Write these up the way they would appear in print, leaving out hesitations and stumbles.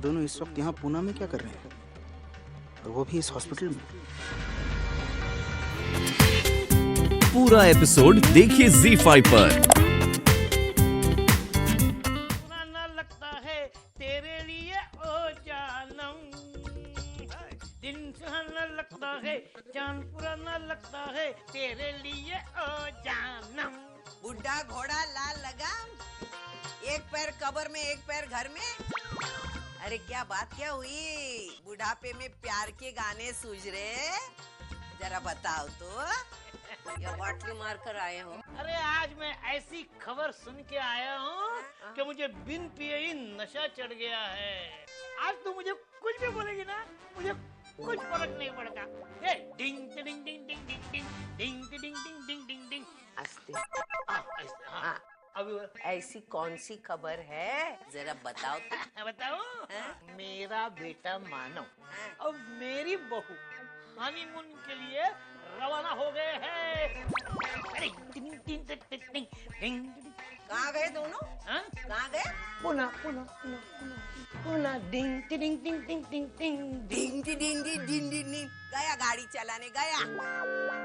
दोनों इस वक्त यहाँ पूना में क्या कर रहे हैं, और वो भी इस हॉस्पिटल में? पूरा एपिसोड देखिए ZEE5 पर। पुराना लगता है तेरे लिए ओ जानम, दिन सुहाना लगता है, चांद पुराना लगता है तेरे लिए ओ जानम। बुढ़ा घोड़ा लाल लगाम, एक पैर कब्र में एक पैर घर में। अरे क्या बात क्या हुई, बुढ़ापे में प्यार के गाने सूझ रहे, जरा बताओ तो। या बाटली मार कर आए हो? अरे आज मैं ऐसी खबर सुन के आया हूँ कि मुझे बिन पिए ही नशा चढ़ गया है। आज तो मुझे कुछ भी बोलेगी ना, मुझे कुछ फर्क नहीं पड़ता। ए डिंग डिंग डिंग डिंग डिंग डिंग डिंग डिंग डिंग डिंग डिंग डिंग। आस्ते। हाँ अभी ऐसी कौन सी खबर है, जरा बताओ तो। बताओ, मेरा बेटा मानव और मेरी बहू हनीमून के लिए रवाना हो गए हैं। अरे टिंग टिंग टिंग टिंग टिंग। कहाँ गए दोनों? कहाँ गए? पुना पुना पुना पुना पुना डिंग टिंग टिंग टिंग टिंग टिंग डिंग डिंग डिंग डिंग डिंग। गया गाड़ी चलाने गया,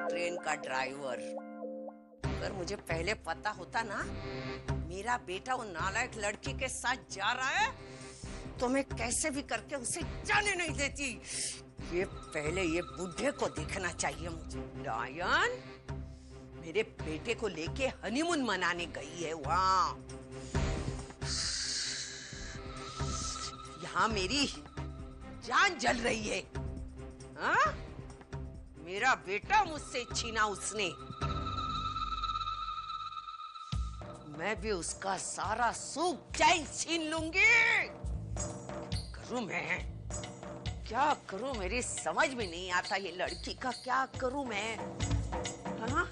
ट्रेन का ड्राइवर। अगर मुझे पहले पता होता ना मेरा बेटा वो नालायक लड़की के साथ जा रहा है, तो मैं कैसे भी करके उसे जाने नहीं देती। ये पहले ये बुढ़े को देखना चाहिए मुझे। डायन मेरे बेटे को लेके हनीमून मनाने गई है वहाँ। यहाँ मेरी जान जल रही है। हाँ? मेरा बेटा मुझसे छीना उसने, मैं भी उसका सारा सुख चैन छीन लूंगी। करूं मैं क्या करूं, मेरी समझ में नहीं आता ये लड़की का क्या करूं मैं। हाँ?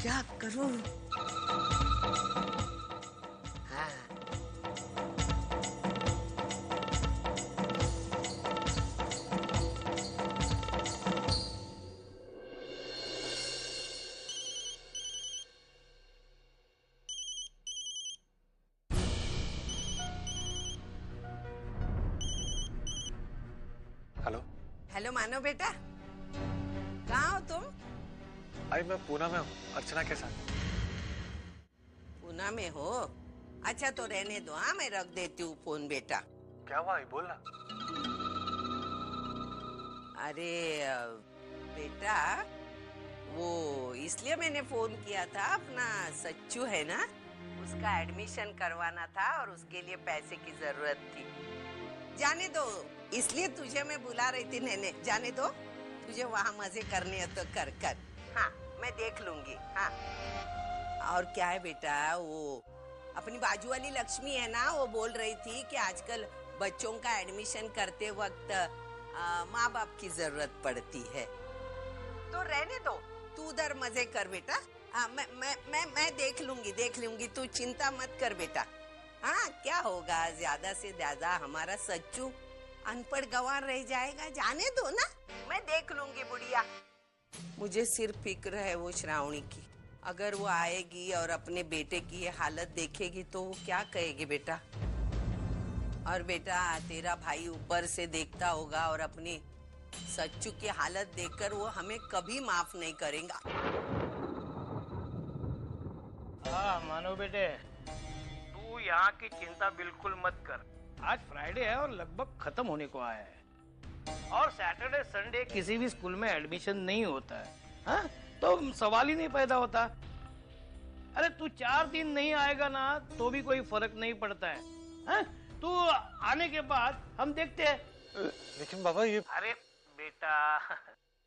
क्या करूं? हाँ। हेलो। हेलो मानो बेटा, कहाँ हो तुम? अरे मैं पूना में हूँ, अर्चना के साथ। पूना में हो? अच्छा तो रहने दो, हाँ मैं रख देती हूँ फोन बेटा। क्या हुआ, बोलना। अरे बेटा, वो इसलिए मैंने फोन किया था, अपना सच्चू है ना, उसका एडमिशन करवाना था और उसके लिए पैसे की जरूरत थी। जाने दो, इसलिए तुझे मैं बुला रही थी। नैने जाने दो, तुझे वहाँ मजे करने हैं तो कर कर। हाँ मैं देख लूंगी। हाँ और क्या है बेटा, वो अपनी बाजू वाली लक्ष्मी है ना, वो बोल रही थी कि आजकल बच्चों का एडमिशन करते वक्त माँ बाप की जरूरत पड़ती है, तो रहने दो, तू उधर मजे कर बेटा। मैं देख लूंगी, तू चिंता मत कर बेटा। हाँ क्या होगा, ज्यादा से ज्यादा हमारा सच्चू अनपढ़ गंवार रह जाएगा, जाने दो ना, मैं देख लूंगी बुढ़िया। मुझे सिर्फ फिक्र है वो श्रावणी की, अगर वो आएगी और अपने बेटे की ये हालत देखेगी तो वो क्या कहेगी बेटा। और बेटा तेरा भाई ऊपर से देखता होगा और अपनी सच्चू की हालत देखकर वो हमें कभी माफ नहीं करेगा। हाँ मानो बेटे, तू यहाँ की चिंता बिल्कुल मत कर। आज फ्राइडे है और लगभग खत्म होने को आया है, और सैटरडे संडे किसी भी स्कूल में एडमिशन नहीं होता है। हाँ? तो सवाल ही नहीं पैदा होता। अरे तू 4 दिन नहीं आएगा ना तो भी कोई फर्क नहीं पड़ता है। हाँ? तू आने के बाद हम देखते हैं। लेकिन बाबा ये। अरे बेटा,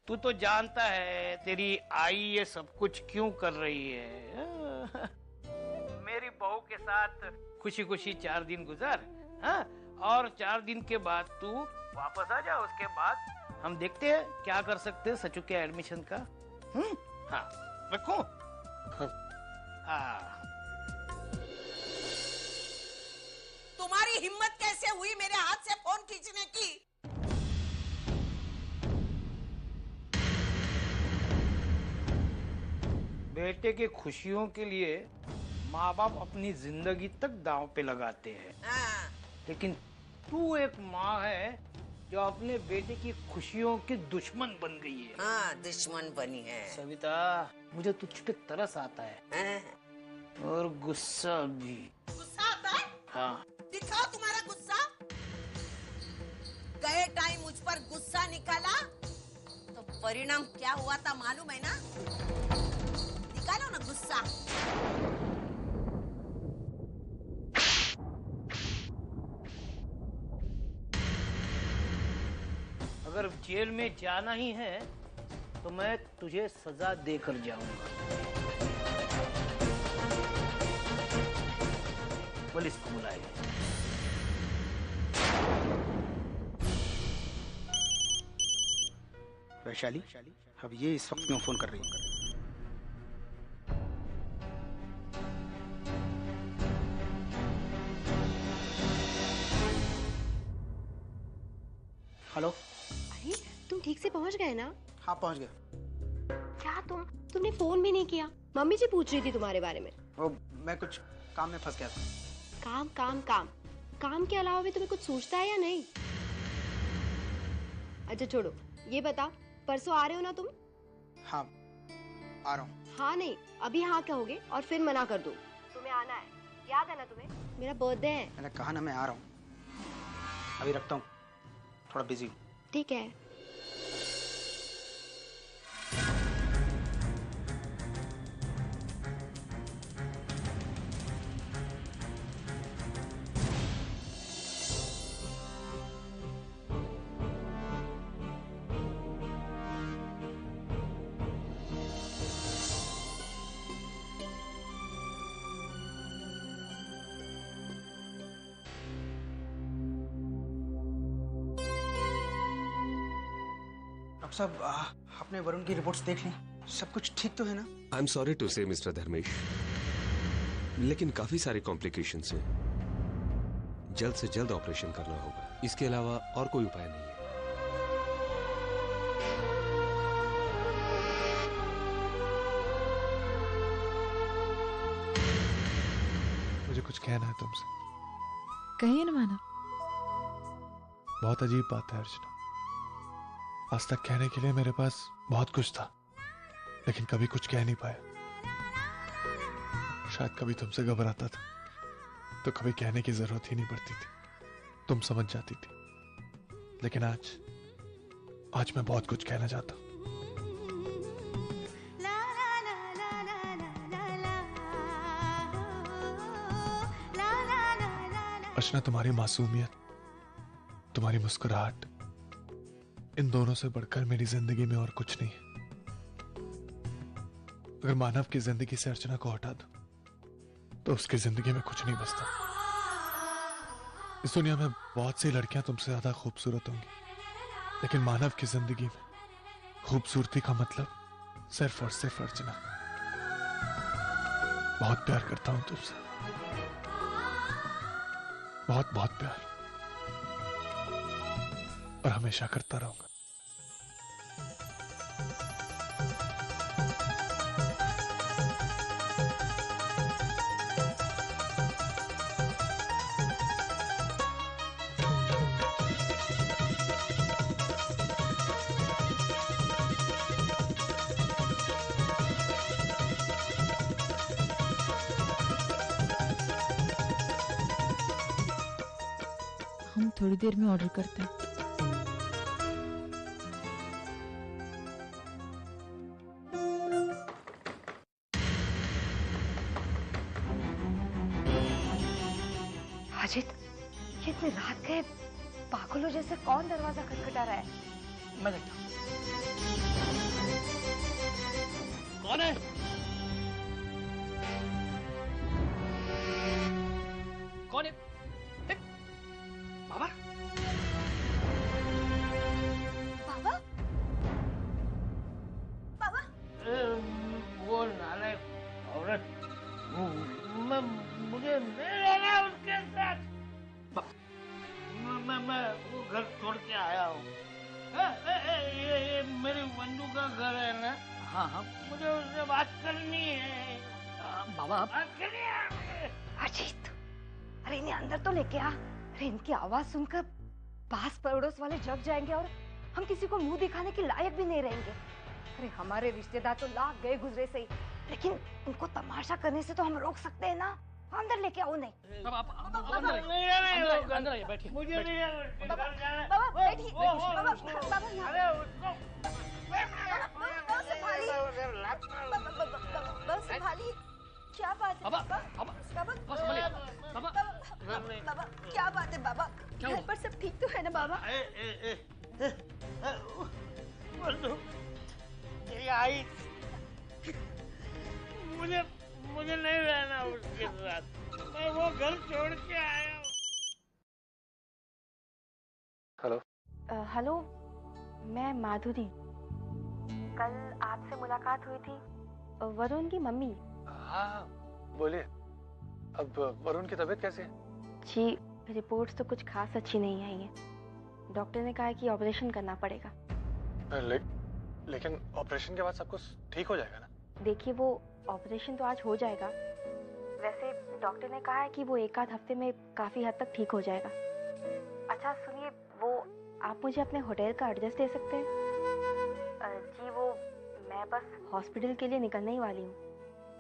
तू तो जानता है तेरी आई ये सब कुछ क्यों कर रही है। मेरी बहू के साथ खुशी खुशी 4 दिन गुजार, हाँ? और 4 दिन के बाद तू वापस आ जा, उसके बाद हम देखते हैं क्या कर सकते हैं सचू के एडमिशन का। हाँ रखूं? हाँ। तुम्हारी हिम्मत कैसे हुई मेरे हाथ से फोन खींचने की? बेटे की खुशियों के लिए माँ बाप अपनी जिंदगी तक दांव पे लगाते हैं। हाँ, लेकिन तू एक माँ है जो अपने बेटे की खुशियों की दुश्मन बन गई है। हाँ, दुश्मन बनी है। सविता, मुझे तुझ पे तरस आता है हैं? और गुस्सा भी। गुस्सा आता है? हाँ, दिखाओ तुम्हारा गुस्सा। गए टाइम मुझ पर गुस्सा निकाला तो परिणाम क्या हुआ था मालूम है ना? निकालो ना गुस्सा। अगर जेल में जाना ही है तो मैं तुझे सजा देकर जाऊंगा। पुलिस को बुलाइए। वैशाली, अब ये इस वक्त क्यों फोन कर रही है? हेलो। अरे तुम ठीक से पहुंच गए ना? हाँ, पहुंच गया। क्या तुमने फोन भी नहीं किया? मम्मी जी पूछ रही थी तुम्हारे बारे में। वो मैं कुछ काम में फंस गया था। काम काम काम काम के अलावा भी तुम्हें कुछ सोचता है या नहीं? अच्छा छोड़ो, ये बता, परसों आ रहे हो ना तुम? हाँ, आ रहा हूँ। हाँ नहीं, अभी हाँ कहोगे और फिर मना कर दो। तुम्हें आना है, याद है ना तुम्हें? मेरा बर्थडे है। मैंने कहा ना मैं आ रहा हूँ। अभी रखता हूँ, थोड़ा बिजी हूँ। ठीक है। डॉक्टर साहब, आपने वरुण की रिपोर्ट्स देख ली? सब कुछ ठीक तो है ना? आई एम सॉरी टू से मिस्टर धर्मेश, लेकिन काफी सारे कॉम्प्लिकेशंस हैं। जल्द से जल्द ऑपरेशन करना होगा, इसके अलावा और कोई उपाय नहीं है। मुझे कुछ कहना है तुमसे। कहिए ना मानव। बहुत अजीब बात है अर्चना। आज तक कहने के लिए मेरे पास बहुत कुछ था, लेकिन कभी कुछ कह नहीं पाया। शायद कभी तुमसे घबराता था तो कभी कहने की जरूरत ही नहीं पड़ती थी, तुम समझ जाती थी। लेकिन आज मैं बहुत कुछ कहना चाहता हूं। अर्चना, तुम्हारी मासूमियत, तुम्हारी मुस्कुराहट, इन दोनों से बढ़कर मेरी जिंदगी में और कुछ नहीं है। अगर मानव की जिंदगी से अर्चना को हटा दो तो उसकी जिंदगी में कुछ नहीं बचता। इस दुनिया में बहुत सी लड़कियां तुमसे ज्यादा खूबसूरत होंगी, लेकिन मानव की जिंदगी में खूबसूरती का मतलब सिर्फ और सिर्फ अर्चना। बहुत प्यार करता हूं तुमसे, बहुत बहुत प्यार, और हमेशा करता रहूंगा। हम थोड़ी देर में ऑर्डर करते हैं। अजित, ये इतनी रात के पागलों जैसे कौन दरवाजा खटखटा रहा है? मैं देखता हूँ। कौन है? कौन है? देख, बाबा? बाबा? बाबा? वो नालायक औरत, मुझे नहीं रहना उसके साथ। मैं वो घर छोड़ के आया हूँ। ये मेरी बंधु का घर है ना? हाँ हाँ, मुझे उससे बात करनी है। बाबा, बात करनी है। अजित, अरे इन्हें अंदर तो लेके आ, अरे इनकी आवाज सुनकर पास पड़ोस वाले जग जाएंगे और हम किसी को मुंह दिखाने के लायक भी नहीं रहेंगे। अरे हमारे रिश्तेदार तो लाख गए गुजरे से ही, लेकिन उनको तमाशा करने से तो हम रोक सकते हैं ना। अंदर लेके आओ। नहीं अब आप अंदर आइए, बैठिए। मुझे नहीं बाबा बैठिए। बाबा संभालिए। क्या बात है बाबा, बाबा? बाबा, बाबा क्या बात है बाबा? घर पर सब ठीक तो है ना बाबा? आई मुझे नहीं रहना उसके साथ। मैं वो घर छोड़ के आया हूँ। हेलो। हेलो, मैं माधुरी। कल आपसे मुलाकात हुई थी, वरुण की मम्मी। हाँ बोलिए। अब वरुण की तबीयत कैसी है? जी, रिपोर्ट्स तो कुछ खास अच्छी नहीं आई है। डॉक्टर ने कहा है कि ऑपरेशन करना पड़ेगा। लेकिन ऑपरेशन के बाद सब कुछ ठीक हो जाएगा ना? देखिए, वो ऑपरेशन तो आज हो जाएगा। वैसे डॉक्टर ने कहा है कि वो एक आध हफ्ते में काफ़ी हद तक ठीक हो जाएगा। अच्छा सुनिए, वो आप मुझे अपने होटल का एड्रेस दे सकते हैं? जी, वो मैं बस हॉस्पिटल के लिए निकलने ही वाली हूँ,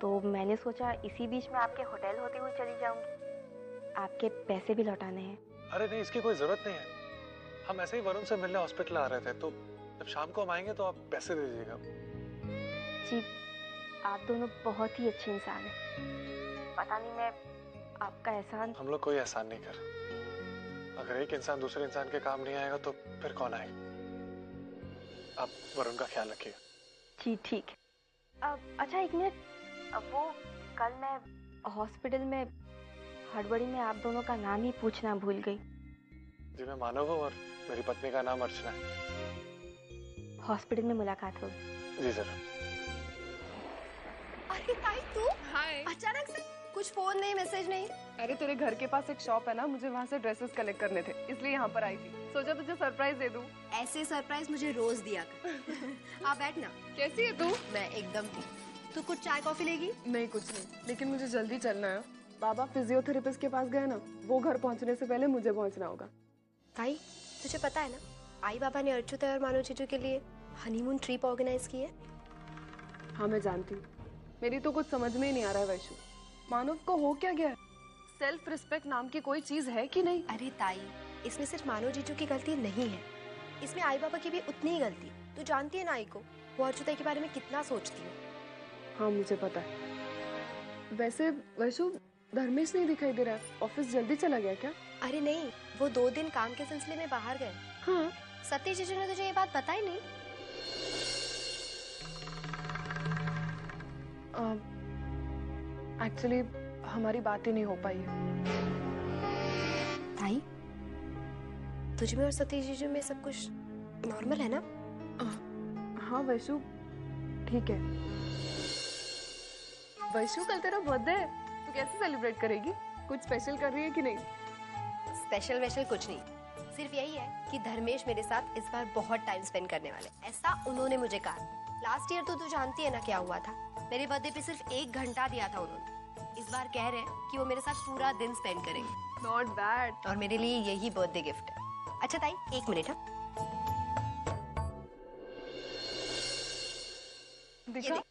तो मैंने सोचा इसी बीच में आपके होटल होते हुए चली जाऊँगी। आपके पैसे भी लौटाने हैं। अरे नहीं, इसकी कोई जरूरत नहीं है। हम ऐसे ही वरुण से मिलने हॉस्पिटल आ रहे थे, तो जब शाम को हम आएंगे तो आप पैसे दे दीजिएगा। जी, आप दोनों बहुत ही अच्छे इंसान हैं। पता नहीं मैं आपका एहसान। हम लोग कोई एहसान नहीं कर रहे। अगर एक इंसान दूसरे इंसान के काम नहीं आएगा तो फिर कौन आएगा? आप वरुण का ख्याल रखिएगा। जी ठीक है। अच्छा एक मिनट, वो कल मैं हॉस्पिटल में हड़बड़ी में आप दोनों का नाम ही पूछना भूल गई। जी मैं मानव हूँ और मेरी पत्नी का नाम अर्चना है। हॉस्पिटल में मुलाकात होगी। जी जरूर। अरे ताई तू? हाय। अचानक से कुछ फोन नहीं, मैसेज नहीं। अरे तेरे घर के पास एक शॉप है ना, मुझे वहाँ से ड्रेसेस कलेक्ट करने थे, इसलिए यहाँ पर आई थी। सोचा तुझे सरप्राइज दे दूँ। ऐसे सरप्राइज मुझे रोज दिया कर। आ बैठ ना। कैसी है तू? मैं एकदम ठीक। तू कुछ चाय कॉफी लेगी? नहीं कुछ नहीं, लेकिन मुझे जल्दी चलना है। बाबा फिजियोथेरेपिस्ट के पास गए ना, वो घर पहुँचने से पहले मुझे पहुँचना होगा। ताई तुझे पता है ना, आई बाबा ने अर्चुत और मानो चीचू के लिए हनीमून ट्रिप ऑर्गेनाइज की है। हाँ मैं जानती हूँ, मेरी तो कुछ समझ में ही नहीं आ रहा है वैशु। मानव को हो क्या गया? सेल्फ रिस्पेक्ट नाम की कोई चीज है कि नहीं? अरे ताई, इसमें सिर्फ मानो जीजू की गलती नहीं है, इसमें आई बाबा की भी उतनी ही गलती। तू जानती है ना आई को, वो अर्चुता के बारे में कितना सोचती है। हाँ मुझे पता है। वैसे वैशु धर्मेश नहीं दिखाई दे रहा है, ऑफिस जल्दी चला गया क्या? अरे नहीं, वो 2 दिन काम के सिलसिले में बाहर गए। हाँ सतीश जीजू ने तुझे ये बात बताई नहीं? एक्चुअली हमारी बात ही नहीं हो पाई है। ताई, तुझ में और सतीश जीजू में सब कुछ नॉर्मल है ना? हाँ वैशु ठीक है। वैशु कल तेरा बर्थडे है, तू कैसे सेलिब्रेट करेगी? कुछ स्पेशल कर रही है कि नहीं? स्पेशल वैशल कुछ नहीं, सिर्फ यही है कि धर्मेश मेरे साथ इस बार बहुत टाइम स्पेंड करने वाले, ऐसा उन्होंने मुझे कहा। लास्ट ईयर तो तू जानती है ना क्या हुआ था, मेरे बर्थडे पे सिर्फ 1 घंटा दिया था उन्होंने। इस बार कह रहे हैं कि वो मेरे साथ पूरा दिन स्पेंड करेंगे। Not bad. और मेरे लिए यही बर्थडे गिफ्ट है। अच्छा ताई 1 मिनट। हाँ ये देख,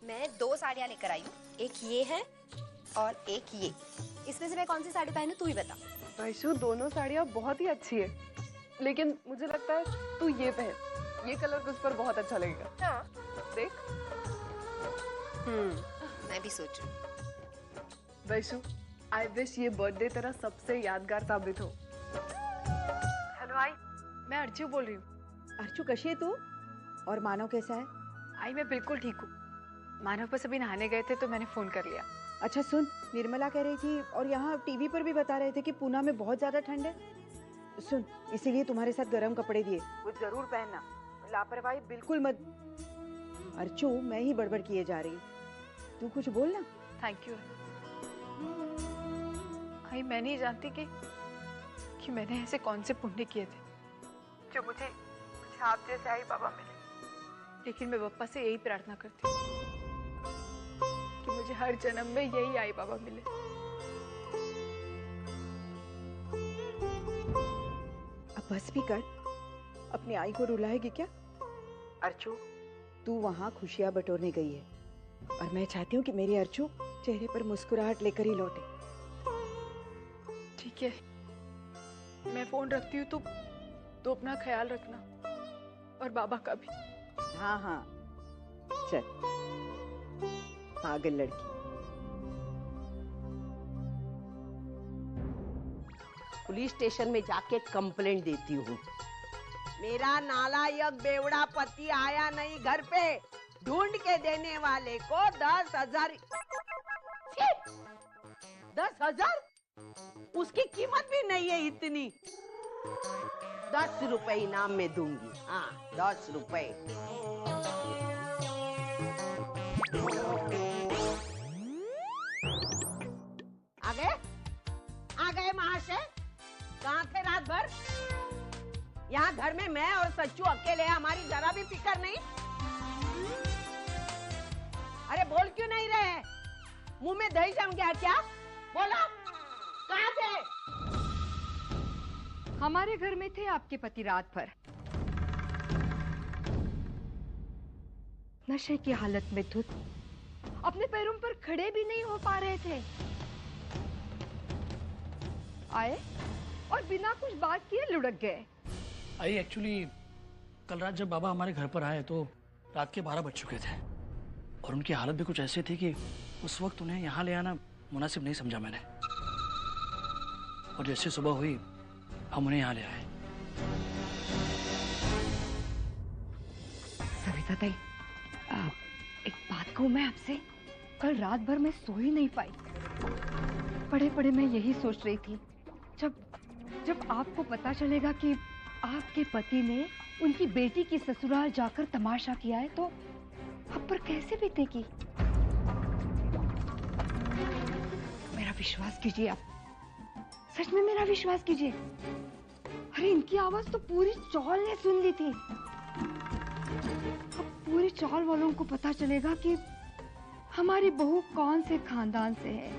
मैं 2 साड़ियाँ लेकर आई हूँ, एक ये है और एक ये। इसमें से मैं कौन सी साड़ी पहनूं तू ही बता। वैशु दोनों साड़ियाँ बहुत ही अच्छी है, लेकिन मुझे लगता है तू ये पहन, ये कलर तुझ पर बहुत अच्छा लगेगा। हाँ देख। मैं भी सोच रही हूँ। वैशु आई विश ये बर्थडे तेरा सबसे यादगार साबित हो। हेलो आई, मैं अर्चू बोल रही हूँ। अर्चू कशी है तू? और मानव कैसा है? आई मैं बिल्कुल ठीक हूँ। मानव बस अभी नहाने गए थे तो मैंने फोन कर लिया। अच्छा सुन, निर्मला कह रही थी और यहाँ टीवी पर भी बता रहे थे कि पूना में बहुत ज्यादा ठंड है। सुन, इसीलिए तुम्हारे साथ गर्म कपड़े दिए, वो जरूर पहनना, लापरवाही बिल्कुल मत। अर्चू मैं ही बड़बड़ किए जा रही हूँ, तू कुछ बोल ना। Thank you. आई मैं नहीं जानती कि मैंने ऐसे कौन से पुण्य किए थे जो मुझे आप जैसे आई बाबा मिले, लेकिन मैं बप्पा से यही प्रार्थना करती हूँ कि मुझे हर जन्म में यही आई बाबा मिले। बस भी कर, अपनी आई को रुलाएगी क्या? अर्चू, तू वहाँ खुशियाँ बटोरने गई है और मैं चाहती हूँ कि मेरी अर्चू चेहरे पर मुस्कुराहट लेकर ही लौटे। ठीक है, मैं फोन रखती हूँ, तो अपना ख्याल रखना और बाबा का भी। हाँ हाँ, चल पागल लड़की। पुलिस स्टेशन में जाके कंप्लेंट देती हूँ। मेरा नालायक बेवड़ा पति आया नहीं घर पे, ढूंढ के देने वाले को 10,000। 10,000? उसकी कीमत भी नहीं है इतनी। 10 रुपए इनाम में दूंगी। हाँ, 10 रुपए। आ गए महाशय। कहाँ थे रात भर? यहाँ घर में मैं और सच्चू अकेले हैं, हमारी जरा भी फिक्र नहीं। अरे बोल क्यों नहीं रहे? मुंह में दही जम गया क्या? बोलो, कहाँ थे? हमारे घर में थे आपके पति रात भर। नशे की हालत में धुत, अपने पैरों पर खड़े भी नहीं हो पा रहे थे। आए और बिना कुछ बात किए लुढ़क गए। आई एक्चुअली कल रात जब बाबा हमारे घर पर आए तो रात के 12 बज चुके थे और उनकी हालत भी कुछ ऐसी थी कि उस वक्त उन्हें यहाँ ले आना मुनासिब नहीं समझा मैंने। और जैसे सुबह हुई हम उन्हें यहाँ ले आए। सविता ताई, एक बात कहूँ मैं आपसे? कल रात भर मैं सो ही नहीं पाई। पड़े पड़े मैं यही सोच रही थी, जब आपको पता चलेगा कि आपके पति ने उनकी बेटी की ससुराल जाकर तमाशा किया है तो आप पर कैसे बीतेगी? मेरा विश्वास कीजिए आप, सच में मेरा विश्वास कीजिए। अरे इनकी आवाज तो पूरी चौल ने सुन ली थी। अब पूरी चौल वालों को पता चलेगा कि हमारी बहू कौन से खानदान से है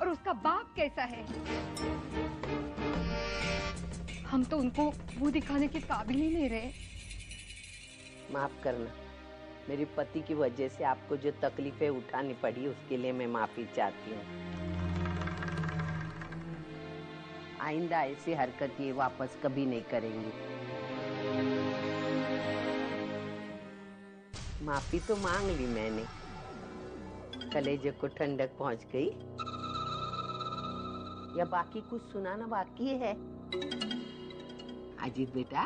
और उसका बाप कैसा है। हम तो उनको मुंह दिखाने के काबिल ही नहीं रहे। माफ करना, मेरे पति की वजह से आपको जो तकलीफें उठानी पड़ी उसके लिए मैं माफी चाहती हूँ। आइंदा ऐसी हरकत ये वापस कभी नहीं करेंगी। माफी तो मांग ली मैंने, कलेजे को ठंडक पहुंच गई। या बाकी कुछ सुनाना बाकी है? अजीत बेटा,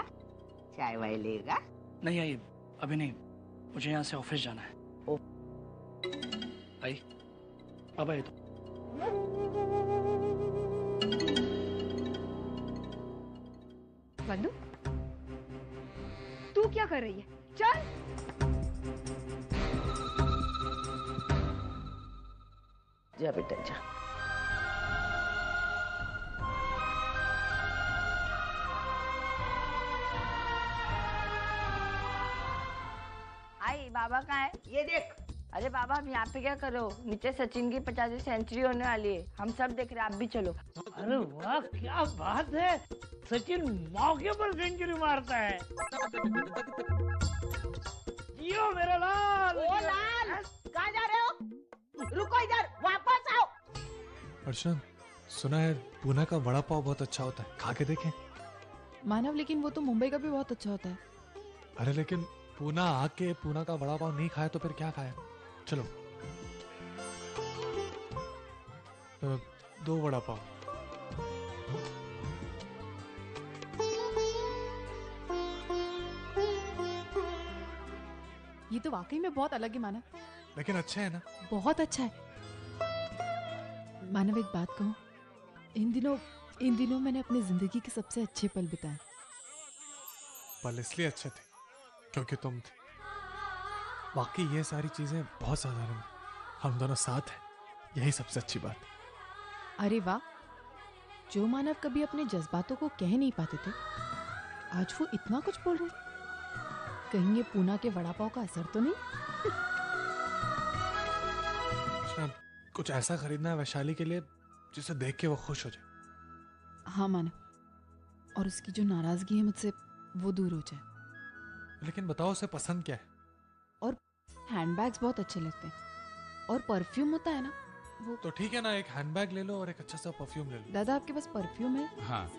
चाय वाय लेगा? नहीं आई, अभी नहीं, मुझे यहाँ से ऑफिस जाना है। आई अब आई तो बंदू, तू क्या कर रही है? चल। जा बेटा जा। आई बाबा कहाँ है? ये देख। अरे बाबा, आप यहाँ पे क्या करो? नीचे सचिन की 50वीं सेंचुरी होने वाली है, हम सब देख रहे हैं, आप भी चलो। अरे वाह, क्या बात है! सचिन मौके पर सेंचुरी मारता है। जियो मेरा लाल। ओ लाल, कहाँ जा रहे हो? रुको इधर, वापस आओ। अर्चना, सुना है पूना का वड़ा पाव बहुत अच्छा होता है, खा के देखें। मानव, लेकिन वो तो मुंबई का भी बहुत अच्छा होता है। अरे लेकिन पूना आके पूना का वड़ा पाव नहीं खाया तो फिर क्या खाया? चलो 2 वड़ा पाव। ये तो वाकई में बहुत अलग है मानव। लेकिन अच्छा है ना? बहुत अच्छा है मानव। एक बात कहूँ, इन दिनों मैंने अपनी जिंदगी के सबसे अच्छे पल बिताए। पल इसलिए अच्छे थे क्योंकि तुम थे। बाकी ये सारी चीजें बहुत साधारण हैं, हम दोनों साथ हैं, यही सबसे अच्छी बात। अरे वाह, जो मानव कभी अपने जज्बातों को कह नहीं पाते थे, आज वो इतना कुछ बोल रहे। कहीं ये पूना के वड़ा पाव का असर तो नहीं? कुछ ऐसा खरीदना है वैशाली के लिए जिसे देख के वो खुश हो जाए। हाँ माना, और उसकी जो नाराजगी है मुझसे वो दूर हो जाए। लेकिन बताओ उसे पसंद क्या है? और हैंडबैग्स बहुत अच्छे लगते हैं, और परफ्यूम होता है ना वो। तो ठीक है ना, एक हैंडबैग ले लो और एक अच्छा सा परफ्यूम ले लो। दादा आपके पास परफ्यूम है? हाँ।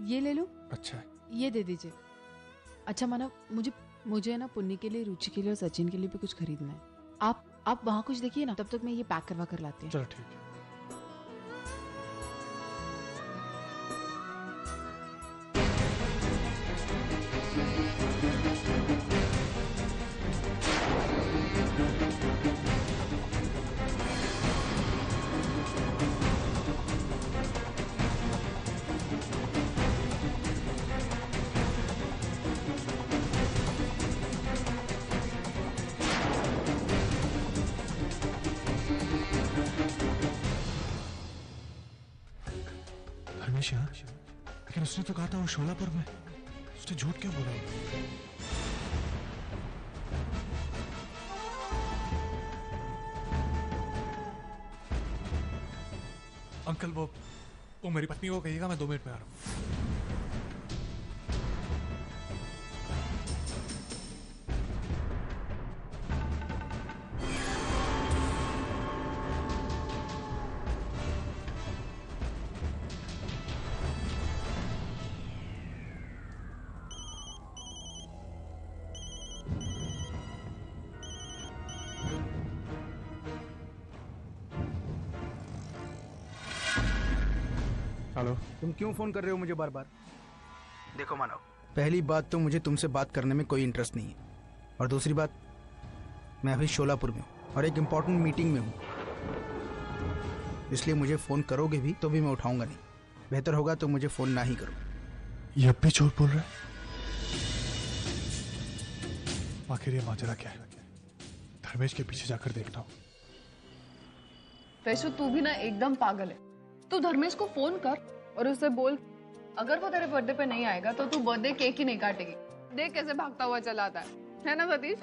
ये ले लो। अच्छा है। ये दे दीजिए। अच्छा माना, मुझे ना पुन्नी के लिए, रुचि के लिए और सचिन के लिए भी कुछ खरीदना है। आप वहाँ कुछ देखिए ना, तब तक मैं ये पैक करवा कर लाती हूँ। चलो ठीक है। धर्मेश यहाँ, लेकिन उसने तो कहा था वो शोलापुर में। उसने झूठ क्यों बोला? अंकल वो मेरी पत्नी को कहिएगा मैं 2 मिनट में आ रहा हूँ। हेलो। तुम क्यों फोन कर रहे हो मुझे बार बार? देखो मानव, पहली बात तो मुझे तुमसे बात करने में कोई इंटरेस्ट नहीं है, और दूसरी बात, मैं अभी शोलापुर में हूँ और एक इम्पोर्टेंट मीटिंग में हूँ, इसलिए मुझे फोन करोगे भी तो भी मैं उठाऊंगा नहीं। बेहतर होगा तो मुझे फोन ना ही करो। ये अब भी झूठ बोल रहा है? आखिर ये माजरा क्या है? धर्मेश के पीछे जाकर देखता हूँ। वैशु तू भी ना एकदम पागल है। तू धर्मेश को फोन कर और उसे बोल अगर वो तेरे बर्थडे पे नहीं आएगा तो तू बर्थडे केक ही नहीं काटेगी। देख कैसे भागता हुआ चला आता है ना सतीश?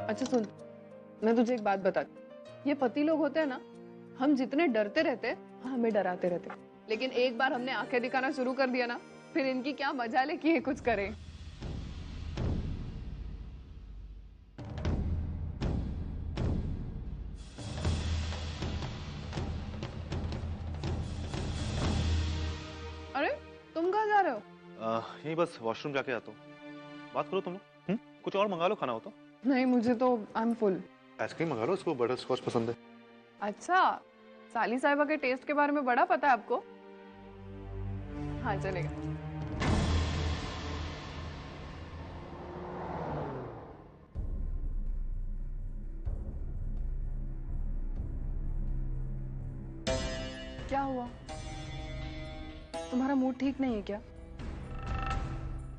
अच्छा सुन, मैं तुझे एक बात बताती। ये पति लोग होते हैं ना, हम जितने डरते रहते हमें डराते रहते, लेकिन एक बार हमने आंखें दिखाना शुरू कर दिया ना, फिर इनकी क्या मजाल है कि ये कुछ करे। अरे तुम कहाँ जा रहे हो? यही बस वॉशरूम जाके आता हूँ। बात करो तुम लोग। कुछ और मंगा लो खाना हो तो। नहीं मुझे तो आई एम फुल। आइसक्रीम मंगा लो, इसको बटर स्कॉच पसंद है। अच्छा, साली साहिबा के टेस्ट के बारे में बड़ा पता है आपको? हाँ चलेगा। क्या हुआ? तुम्हारा मूड ठीक नहीं है क्या?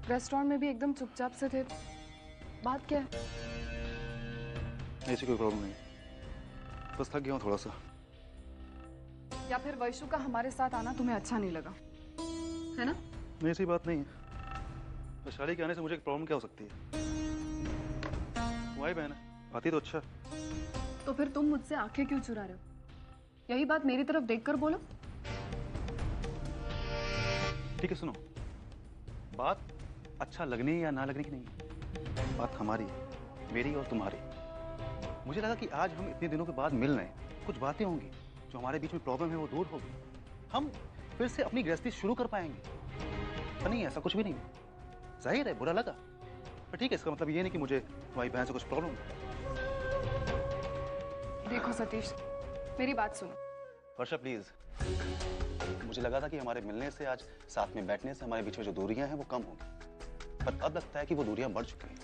रेस्टोरेंट में भी एकदम चुपचाप से थे, बात क्या है? ऐसी कोई प्रॉब्लम नहीं, बस थक गया हूँ थोड़ा सा। या फिर वैशु का हमारे साथ आना तुम्हें अच्छा नहीं लगा, है ना? नहीं ऐसी बात नहीं है। वैशाली के आने से मुझे एक प्रॉब्लम क्या हो सकती है? तुम्हारी बहन है, आती तो अच्छा। तो फिर तुम मुझसे आंखें क्यों चुरा रहे हो? यही बात मेरी तरफ देखकर बोलो। ठीक है सुनो, बात अच्छा लगने या ना लगने की नहीं है, बात हमारी है, मेरी और तुम्हारी। मुझे लगा कि आज हम इतने दिनों के बाद मिल रहे हैं, कुछ बातें होंगी, जो हमारे बीच में प्रॉब्लम है वो दूर होगी, हम फिर से अपनी गृहस्थी शुरू कर पाएंगे। पर नहीं, ऐसा कुछ भी नहीं है। जाहिर है बुरा लगा, पर ठीक है, इसका मतलब ये नहीं कि मुझे तुम्हारी बहन से कुछ प्रॉब्लम है। देखो सतीश, मेरी बात सुनो। वर्षा प्लीज, मुझे लगा था कि हमारे मिलने से, आज साथ में बैठने से हमारे बीच में जो दूरियां हैं वो कम होंगी, पर अब लगता है कि वो दूरियां बढ़ चुकी हैं।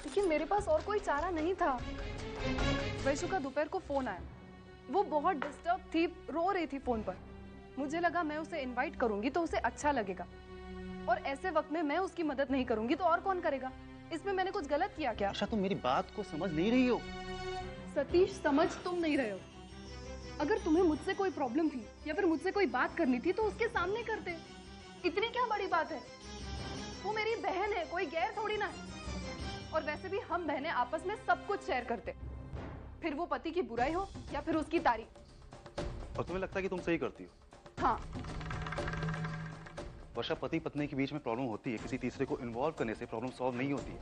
लेकिन मेरे पास और कोई चारा नहीं था। वैशु का दोपहर को फोन आया, वो बहुत डिस्टर्ब थी, रो रही थी फोन पर। मुझे लगा मैं उसे इनवाइट करूंगी तो उसे अच्छा लगेगा, और ऐसे वक्त में मैं उसकी मदद नहीं करूंगी तो और कौन करेगा? इसमें मैंने कुछ गलत किया क्या? वर्षा तुम मेरी बात को समझ नहीं रही हो। सतीश समझ तुम नहीं रहे हो। अगर तुम्हें मुझसे कोई प्रॉब्लम थी या फिर मुझसे कोई बात करनी थी तो उसके सामने करते, इतनी क्या बड़ी बात है? वो मेरी बहन है, कोई गैर थोड़ी ना है। और वैसे भी हम बहनें आपस में सब कुछ शेयर करते। फिर वो पति की बुराई हो या फिर उसकी तारीफ। और तुम्हें लगता है कि तुम सही करती हो? हाँ। वर्षा, पति पत्नी के बीच में प्रॉब्लम होती है, किसी तीसरे को इन्वॉल्व करने से प्रॉब्लम सॉल्व नहीं होती है।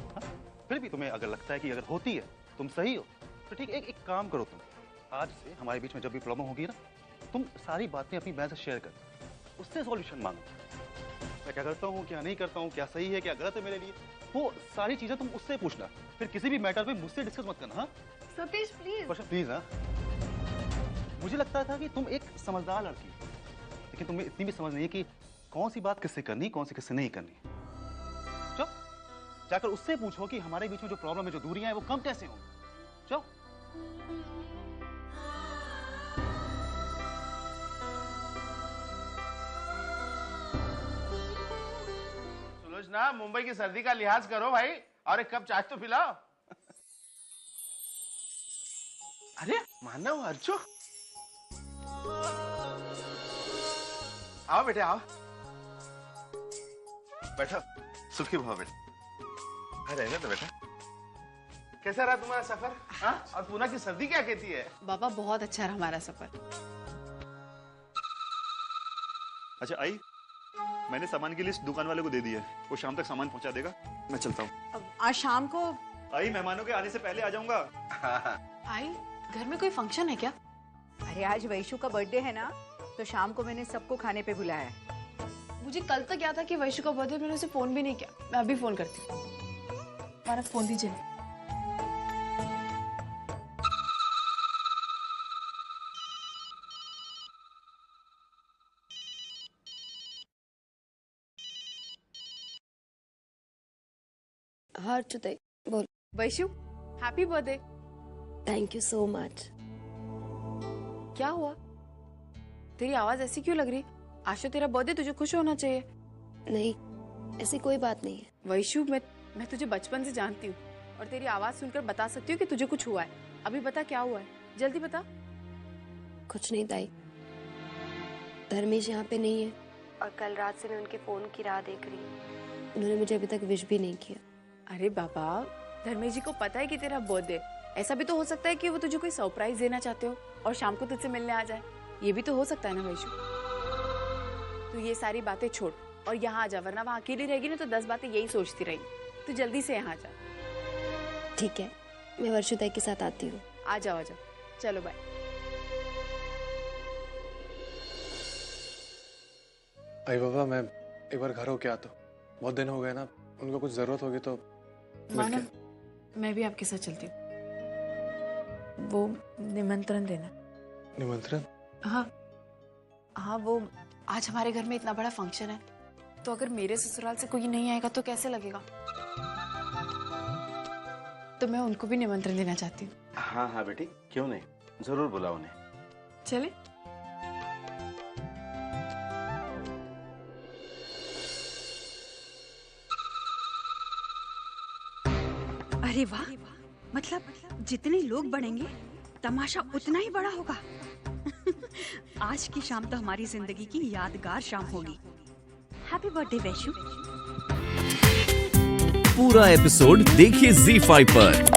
हाँ? फिर भी तुम्हें अगर लगता है कि अगर होती है तुम सही हो तो ठीक, एक काम करो तुम, आज से हमारे बीच में जब भी प्रॉब्लम होगी ना, तुम सारी बातें अपनी बहन से शेयर कर, उससे सॉल्यूशन मांगो। मैं क्या करता हूँ, क्या नहीं करता हूँ, क्या सही है, क्या गलत है मेरे लिए, वो सारी चीजें तुम उससे पूछना। फिर किसी भी मैटर पे मुझसे डिस्कस मत करना। हाँ सतीश प्लीज। Varsha please. हाँ, मुझे लगता था कि तुम एक समझदार लड़की हो, लेकिन तुम्हें इतनी भी समझ नहीं है कि कौन सी बात किससे करनी, कौन सी किससे नहीं करनी। चलो जाकर उससे पूछो कि हमारे बीच में जो प्रॉब्लम है, जो दूरियां हैं, वो कम कैसे हों। चलो। सुलोचना, मुंबई की सर्दी का लिहाज करो भाई, और एक कप चाय तो पिलाओ। अरे मानव, अर्जो, आओ बेटे आओ, बैठो। सुखी भाव बेटा। रहने दो बेटा। कैसा रहा तुम्हारा सफर? हाँ? और पूना की सर्दी क्या कहती है? बाबा बहुत अच्छा रहा हमारा सफर। अच्छा आई, मैंने सामान की लिस्ट दुकान वाले को दे दी है, वो शाम तक सामान पहुंचा देगा। मैं चलता हूँ। आज शाम को आई, मेहमानों के आने से पहले आ जाऊंगा। आई, घर में कोई फंक्शन है क्या? अरे आज वैशु का बर्थडे है ना, तो शाम को मैंने सबको खाने पे बुलाया है। मुझे कल तक याद था कि वैशु का बर्थडे, मैंने उसे फोन भी नहीं किया। मैं अभी फोन करती हूँ। हमारा फोन दीजिए। हाँ अर्चुता बोल। Vaishu, happy birthday. Thank you so much. क्या हुआ? तेरी आवाज ऐसी क्यों लग रही? आज तो तेरा बर्थडे, तुझे खुश होना चाहिए। नहीं, ऐसी कोई बात नहीं है। वैशु, मैं तुझे बचपन से जानती हूँ और तेरी आवाज सुनकर बता सकती हूँ कि तुझे कुछ हुआ है। अभी बता क्या हुआ है, जल्दी बता। कुछ नहीं ताई, धर्मेश यहाँ पे नहीं है और कल रात से मैं उनके फोन की राह देख रही हूँ। उन्होंने मुझे अभी तक विश भी नहीं किया। अरे बाबा, धर्मेश जी को पता है कि तेरा बर्थडे, ऐसा भी तो हो सकता है कि वो तुझे कोई सरप्राइज देना चाहते हो और शाम को तुझसे मिलने आ जाए। ये भी तो हो सकता है ना वैशु। तू ये सारी बातें छोड़ और यहाँ आ जा, वरना वहाँ अकेली रहेगी ना तो 10 बातें यही सोचती रहेगी। तू जल्दी से यहाँ आ जा। ठीक है, मैं वर्षुताई के साथ आती हूँ। आ जाओ आ जाओ, चलो बाय। आई बाबा, मैं एक बार घर होके आता हूँ, बहुत दिन हो गए ना, उनको कुछ जरूरत होगी तो मानव, मैं भी आपके साथ चलती हूँ। वो निमंत्रण देना। निमंत्रण? हाँ, वो आज हमारे घर में इतना बड़ा फंक्शन है, तो अगर मेरे ससुराल से कोई नहीं आएगा तो कैसे लगेगा? तो मैं उनको भी निमंत्रण देना चाहती हूँ। हाँ हाँ बेटी, क्यों नहीं, जरूर बुलाओ उन्हें। चले। अरे वाह, मतलब जितने लोग बढ़ेंगे तमाशा उतना ही बड़ा होगा। आज की शाम तो हमारी जिंदगी की यादगार शाम होगी। Happy birthday Vaishu. पूरा एपिसोड देखिए ZEE5 पर।